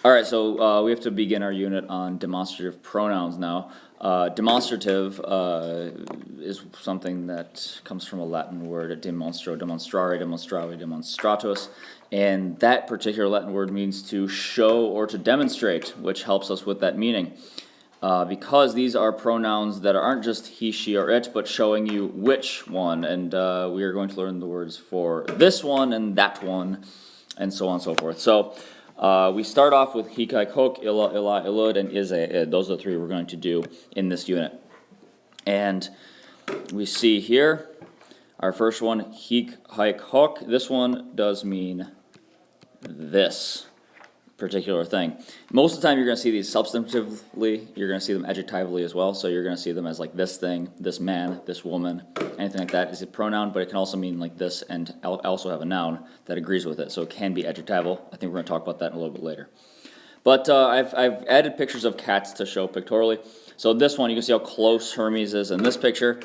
All right, so we have to begin our unit on demonstrative pronouns now. Demonstrative is something that comes from a Latin word, demonstro, demonstrare, demonstrave, demonstratus, and that particular Latin word means to show or to demonstrate, which helps us with that meaning. Because these are pronouns that aren't just he, she, or it, but showing you which one, and we are going to learn the words for this one and that one, and so on and so forth. So we start off with he, kai, kok, illa, illa, illud, and is, id. Those are the three we're going to do in this unit. And we see here, our first one, he, kai, kok. This one does mean this particular thing. Most of the time you're going to see these substantively, you're going to see them adjectively as well, so you're going to see them as like this thing, this man, this woman, anything like that is a pronoun, but it can also mean like this and also have a noun that agrees with it, so it can be adjectival. I think we're going to talk about that in a little bit later. But I've added pictures of cats to show pictorially. So this one, you can see how close Hermes is in this picture.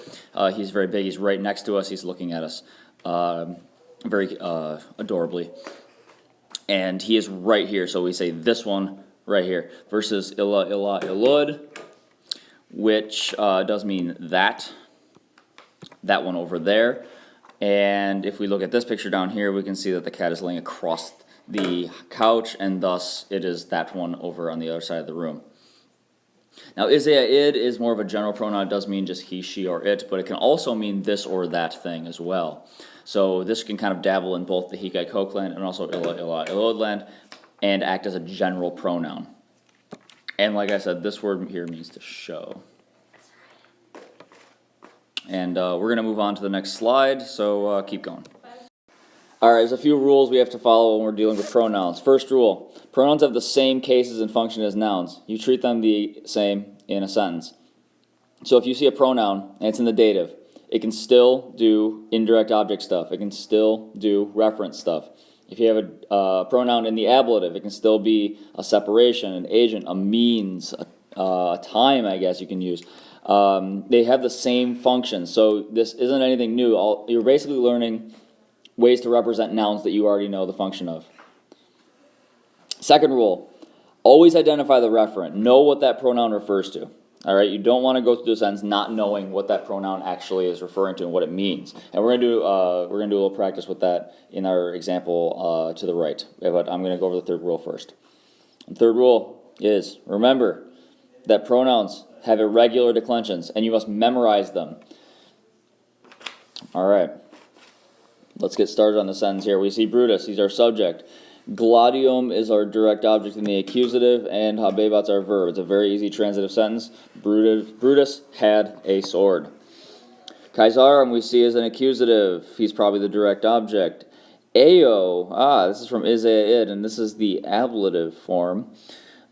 He's very big, he's right next to us, he's looking at us very adorably. And he is right here, so we say this one right here, versus illa, illa, illud, which does mean that one over there. And if we look at this picture down here, we can see that the cat is laying across the couch, and thus it is that one over on the other side of the room. Now, id is more of a general pronoun. It does mean just he, she, or it, but it can also mean this or that thing as well. So this can kind of dabble in both the he, kai, kok land and also illa, illa, illud land, and act as a general pronoun. And like I said, this word here means to show. And we're going to move on to the next slide, so keep going. All right, there's a few rules we have to follow when we're dealing with pronouns. First rule, pronouns have the same cases and function as nouns. You treat them the same in a sentence. So if you see a pronoun and it's in the dative, it can still do indirect object stuff. It can still do reference stuff. If you have a pronoun in the ablative, it can still be a separation, an agent, a means, a time, I guess you can use. They have the same function, so this isn't anything new. You're basically learning ways to represent nouns that you already know the function of. Second rule, always identify the referent. Know what that pronoun refers to. All right, you don't want to go through the sentence not knowing what that pronoun actually is referring to and what it means. And we're going to do a little practice with that in our example to the right. But I'm going to go over the third rule first. And third rule is, remember that pronouns have irregular declensions, and you must memorize them. All right, let's get started on the sentence here. We see Brutus, he's our subject. Gladium is our direct object in the accusative, and habebat's our verb. It's a very easy transitive sentence. Brutus had a sword. Kaisarum we see as an accusative. He's probably the direct object. Eo, this is from is, id, and this is the ablative form.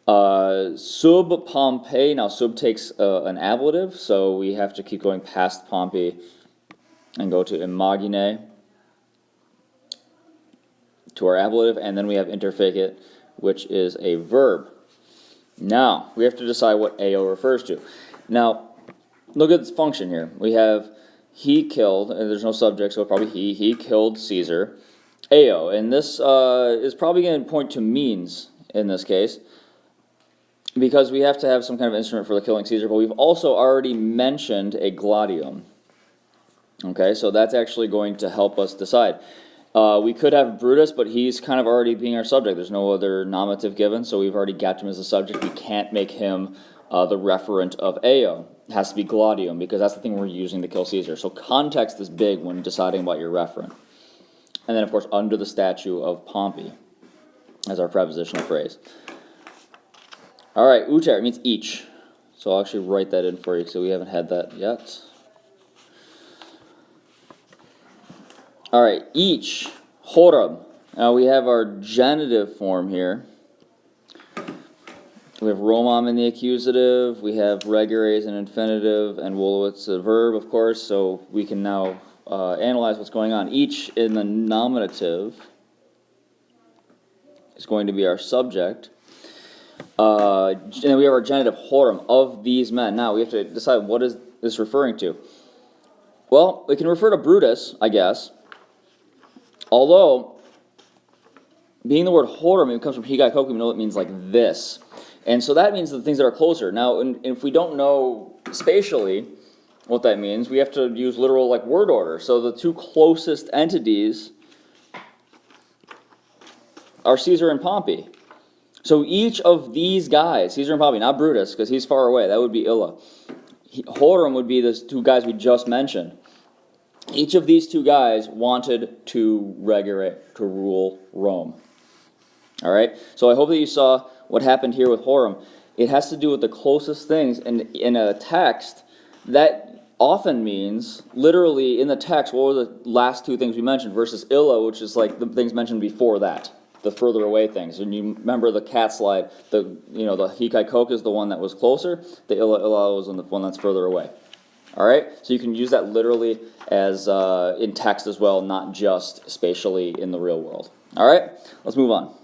Sub Pompey, now sub takes an ablative, so we have to keep going past Pompey and go to imagine, to our ablative, and then we have interficit, which is a verb. Now, we have to decide what eo refers to. Now, look at this function here. We have he killed, and there's no subject, so probably he killed Caesar. Eo, and this is probably going to point to means in this case, because we have to have some kind of instrument for the killing Caesar, but we've also already mentioned a gladium. Okay, so that's actually going to help us decide. We could have Brutus, but he's kind of already being our subject. There's no other nominative given, so we've already got him as a subject. We can't make him the referent of eo. It has to be gladium, because that's the thing we're using to kill Caesar. So context is big when deciding about your referent. And then, of course, under the statue of Pompey as our prepositional phrase. All right, uter means each. So I'll actually write that in for you, so we haven't had that yet. All right, each, horum. Now we have our genitive form here. We have romam in the accusative, we have regulares in infinitive, and wolowitz a verb, of course, so we can now analyze what's going on. Each in the nominative is going to be our subject. And then we have our genitive, horum, of these men. Now we have to decide what is this referring to. Well, it can refer to Brutus, I guess. Although being the word horum, it comes from higaikoku, we know it means like this. And so that means the things that are closer. Now, if we don't know spatially what that means, we have to use literal like word order. So the two closest entities are Caesar and Pompey. So each of these guys, Caesar and Pompey, not Brutus, because he's far away, that would be Illa. Horum would be the two guys we just mentioned. Each of these two guys wanted to rule Rome. All right? So I hope that you saw what happened here with Horum. It has to do with the closest things, and in a text, that often means, literally in the text, what were the last two things we mentioned, versus Illa, which is like the things mentioned before that, the further away things. And you remember the cat slide, the Hikaikoka is the one that was closer, the Illa was the one that's further away. All right? So you can use that literally as in text as well, not just spatially in the real world. All right? Let's move on.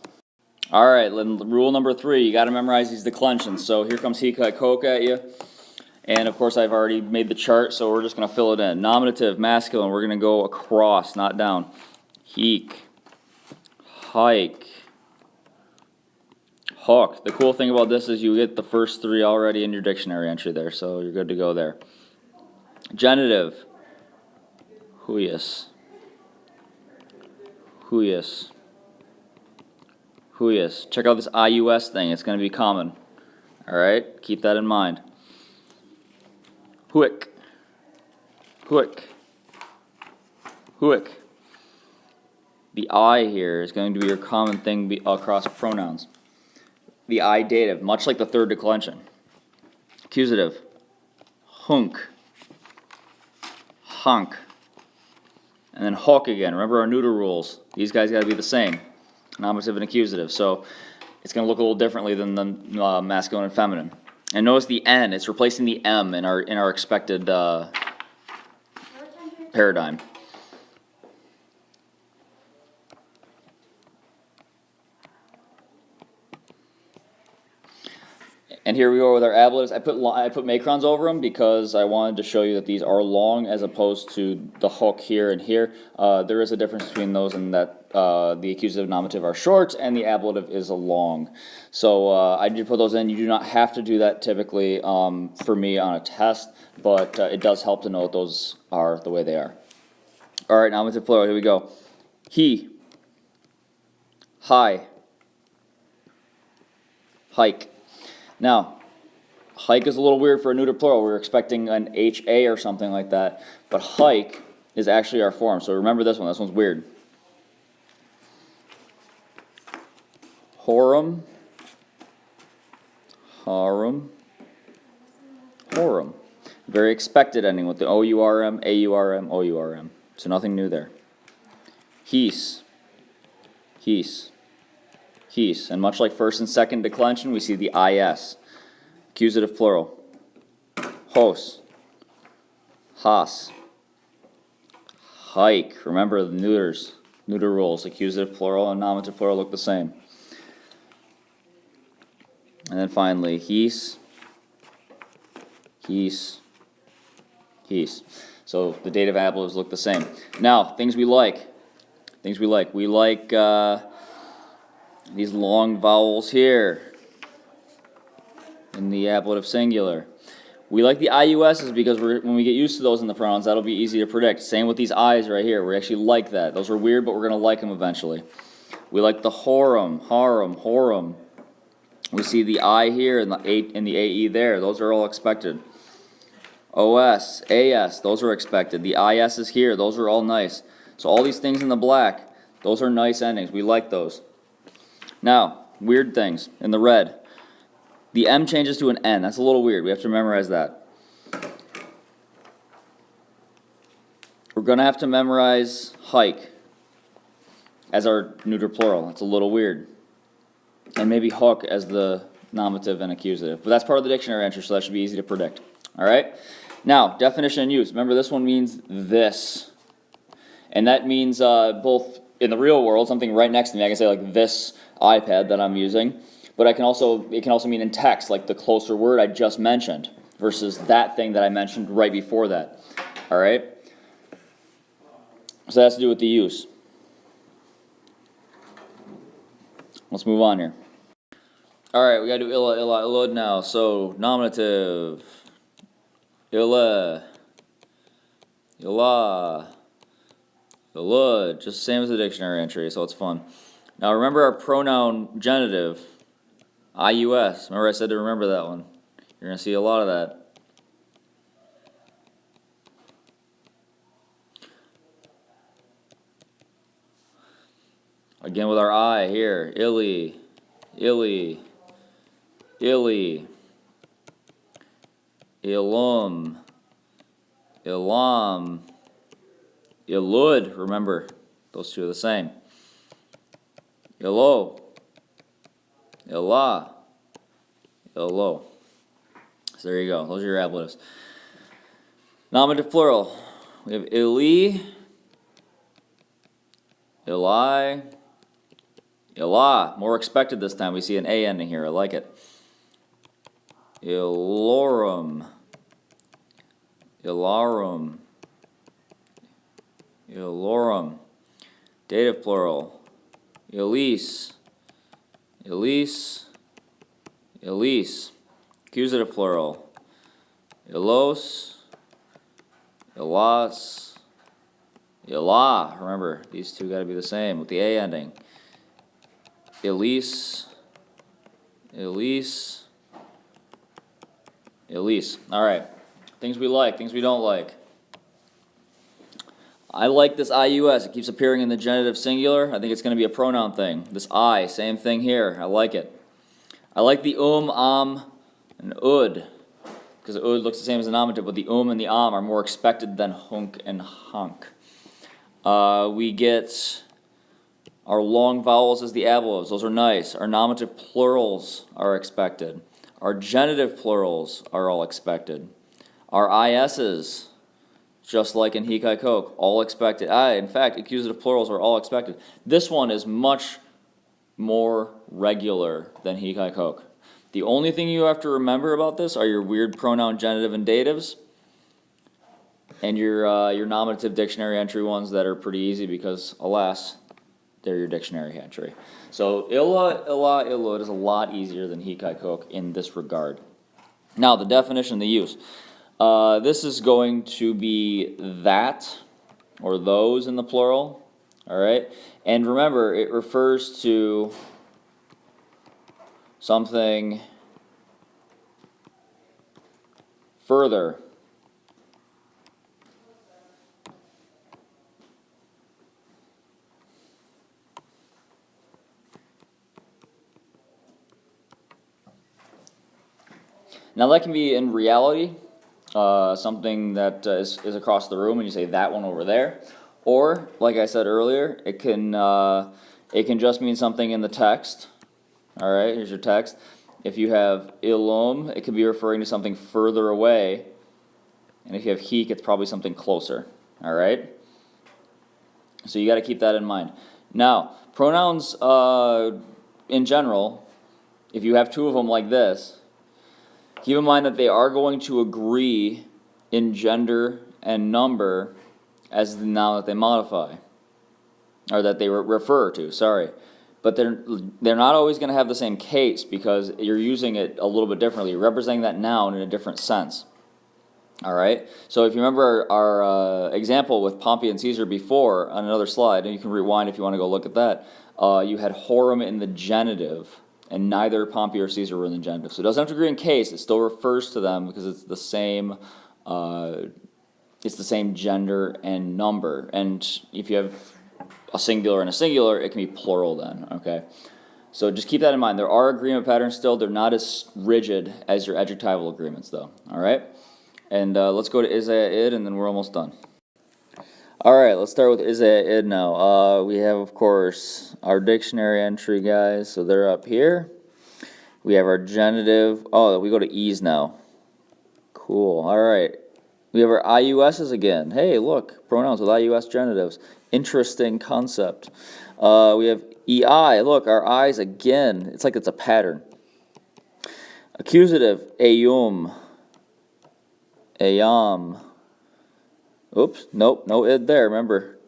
All right, rule number 3, you got to memorize these declensions. So here comes Hikaikoka at you. And of course, I've already made the chart, so we're just going to fill it in. Nominative, masculine, we're going to go across, not down. Heek, hike, hook. The cool thing about this is you get the first 3 already in your dictionary entry there, so you're good to go there. Genitive, huius, huius, huius. Check out this IUS thing, it's going to be common. All right, keep that in mind. Huic, huic, huic. The I here is going to be your common thing across pronouns. The I dative, much like the third declension. Accusative, hunk, hunk. And then hawk again. Remember our neuter rules. These guys got to be the same. Nominative and accusative. So it's going to look a little differently than the masculine and feminine. And notice the N, it's replacing the M in our expected paradigm. And here we go with our ablatives. I put macrons over them because I wanted to show you that these are long as opposed to the hook here and here. There is a difference between those in that the accusative and nominative are short and the ablative is a long. So I did put those in. You do not have to do that typically for me on a test, but it does help to know that those are the way they are. All right, nominative plural, here we go. He, high, hike. Now, hike is a little weird for a neuter plural. We're expecting an HA or something like that. But hike is actually our form. So remember this one. This one's weird. Horum, harum, horum. Very expected ending with the O-U-R-M, A-U-R-M, O-U-R-M. So nothing new there. Hees, hees. Hees, and much like first and second declension, we see the IS. Accusative plural. Hos. Has. Hike. Remember the neuters. Neuter rules. Accusative plural and nominative plural look the same. And then finally, hees. Hees. Hees. So the dative ablatives look the same. Now, things we like. Things we like. We like these long vowels here in the ablative singular. We like the IUSs because when we get used to those in the pronouns, that'll be easy to predict. Same with these I's right here. We actually like that. Those are weird, but we're going to like them eventually. We like the horum, harum, horum. We see the I here and the AE there. Those are all expected. OS, AS, those are expected. The IS is here. Those are all nice. So all these things in the black, those are nice endings. We like those. Now, weird things in the red. The M changes to an N. That's a little weird. We have to memorize that. We're going to have to memorize hike as our neuter plural. That's a little weird. And maybe hook as the nominative and accusative. But that's part of the dictionary entry, so that should be easy to predict. All right? Now, definition and use. Remember, this one means this. And that means both in the real world, something right next to me. I can say like this iPad that I'm using. But it can also mean in text, like the closer word I just mentioned versus that thing that I mentioned right before that. All right? So that has to do with the use. Let's move on here. All right, we gotta do illa, illa, illud now. So nominative, illa, illa, illud, just the same as the dictionary entry, so it's fun. Now remember our pronoun genitive, IUS. Remember I said to remember that one. You're gonna see a lot of that. Again with our I here, illy, illy, illy, ilum, ilam, illud. Remember, those two are the same. Illo, illa, illo. So there you go. Those are your ablatives. Nominative plural. We have illi, illi, illa. More expected this time. We see an A ending here. I like it. Illorum, illarum, illorum. Dative plural. Elise, elise, elise. Accusative plural. Ilos, ilas, illa. Remember, these two got to be the same with the A ending. Elise, elise, elise. All right. Things we like, things we don't like. I like this IUS. It keeps appearing in the genitive singular. I think it's going to be a pronoun thing. This I, same thing here. I like it. I like the and ud, because ud looks the same as the nominative, but the and the are more expected than hunk and hunk. We get our long vowels as the ablatives. Those are nice. Our nominative plurals are expected. Our genitive plurals are all expected. Our ISs, just like in he, kai, coke, all expected. In fact, accusative plurals are all expected. This one is much more regular than he, kai, coke. The only thing you have to remember about this are your weird pronoun genitive and datives, and your nominative dictionary entry ones that are pretty easy because, alas, they're your dictionary entry. So illa, illa, illud is a lot easier than he, kai, coke in this regard. Now the definition, the use. This is going to be that, or those in the plural, all right? And remember, it refers to something further. Now that can be in reality, something that is across the room and you say that one over there. Or, like I said earlier, it can just mean something in the text. All right, here's your text. If you have ilum, it could be referring to something further away. And if you have heek, it's probably something closer. All right? So you got to keep that in mind. Now, pronouns in general, if you have two of them like this, keep in mind that they are going to agree in gender and number as the noun that they modify, or that they refer to, sorry. But they're not always going to have the same case because you're using it a little bit differently. You're representing that noun in a different sense. All right? So if you remember our example with Pompey and Caesar before on another slide, and you can rewind if you want to go look at that, you had horum in the genitive, and neither Pompey or Caesar were in the genitive. So it doesn't have to agree in case. It still refers to them because it's the same gender and number. And if you have a singular and a singular, it can be plural then, okay? So just keep that in mind. There are agreement patterns still. They're not as rigid as your adjectival agreements, though, all right? And let's go to Isaiah id, and then we're almost done. All right, let's start with Isaiah id now. We have, of course, our dictionary entry, guys, so they're up here. We have our genitive. Oh, we go to e's now. Cool, all right. We have our IUSs again. Hey, look, pronouns with IUS genitives. Interesting concept. We have EI. Look, our I's again. It's like it's a pattern. Accusative, ayum, ayam. Oops, nope, no id there, remember.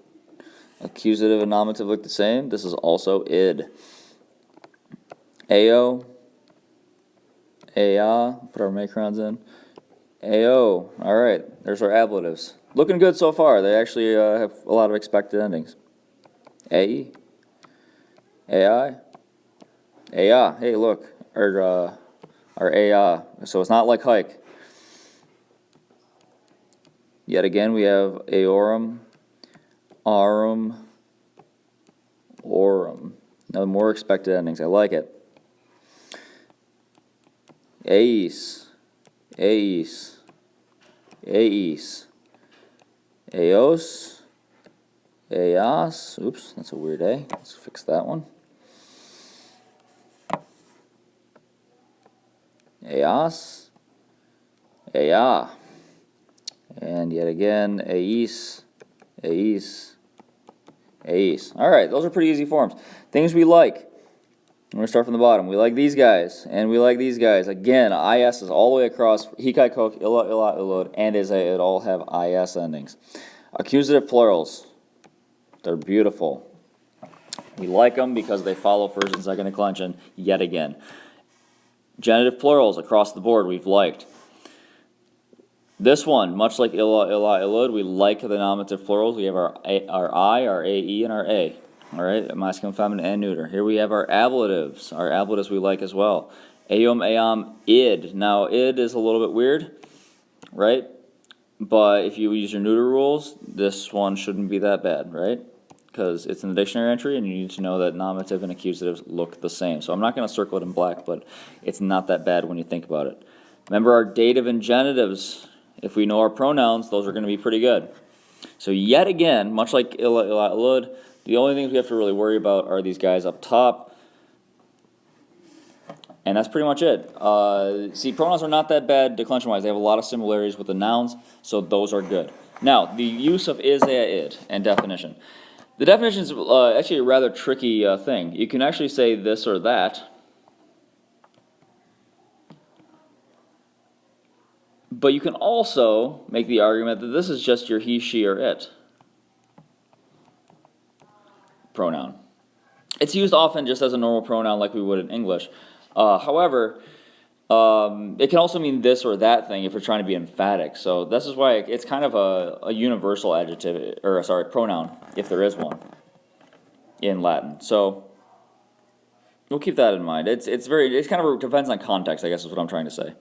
Accusative and nominative look the same. This is also id. AO, AA, put our macrons in. AO, all right, there's our ablatives. Looking good so far. They actually have a lot of expected endings. AE, AI, AI. Hey, look, our AI. So it's not like hike. Yet again, we have aorum, aurum, aurum. Now more expected endings. I like it. Aes, aes, aes, eos, eos. Oops, that's a weird A. Let's fix that one. Eos, ea. And yet again, aes, aes, aes. All right, those are pretty easy forms. Things we like. I'm going to start from the bottom. We like these guys, and we like these guys. Again, IS is all the way across. Hikai, kok, illa, illa, illud, and is it all have IS endings. Accusative plurals. They're beautiful. We like them because they follow first and second declension yet again. Genitive plurals across the board we've liked. This one, much like illa, illa, illud, we like the nominative plurals. We have our I, our AE, and our A. All right, masculine, feminine, and neuter. Here we have our ablatives. Our ablatives we like as well. Aum, aam, id. Now, id is a little bit weird, right? But if you use your neuter rules, this one shouldn't be that bad, right? Because it's in the dictionary entry, and you need to know that nominative and accusatives look the same. So I'm not going to circle it in black, but it's not that bad when you think about it. Remember our dative and genitives. If we know our pronouns, those are going to be pretty good. So yet again, much like illa, illa, illud, the only things we have to really worry about are these guys up top. And that's pretty much it. See, pronouns are not that bad declension-wise. They have a lot of similarities with the nouns, so those are good. Now, the use of is, id, and definition. The definition is actually a rather tricky thing. You can actually say this or that, but you can also make the argument that this is just your he, she, or it pronoun. It's used often just as a normal pronoun like we would in English. However, it can also mean this or that thing if you're trying to be emphatic. So this is why it's kind of a universal adjective, or sorry, pronoun, if there is one, in Latin. So we'll keep that in mind. It kind of depends on context, I guess is what I'm trying to say.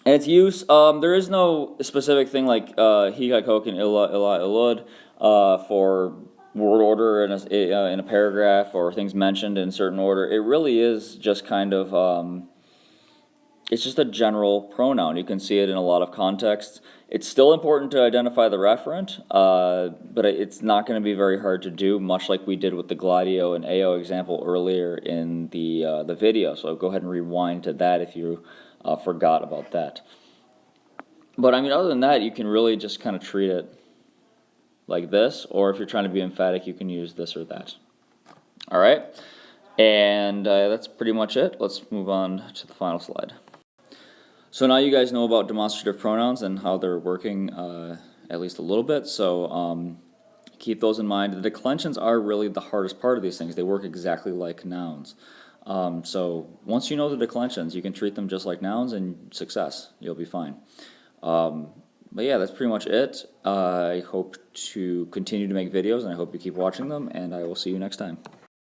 And its use, there is no specific thing like hikai, kok, and illa, illa, illud for word order in a paragraph or things mentioned in certain order. It really is just kind of, it's just a general pronoun. You can see it in a lot of contexts. It's still important to identify the referent, but it's not going to be very hard to do, much like we did with the gladio and AO example earlier in the video. So go ahead and rewind to that if you forgot about that. But I mean, other than that, you can really just kind of treat it like this, or if you're trying to be emphatic, you can use this or that. All right, and that's pretty much it. Let's move on to the final slide. So now you guys know about demonstrative pronouns and how they're working at least a little bit, so keep those in mind. The declensions are really the hardest part of these things. They work exactly like nouns. So once you know the declensions, you can treat them just like nouns and success. You'll be fine. But yeah, that's pretty much it. I hope to continue to make videos, and I hope you keep watching them, and I will see you next time.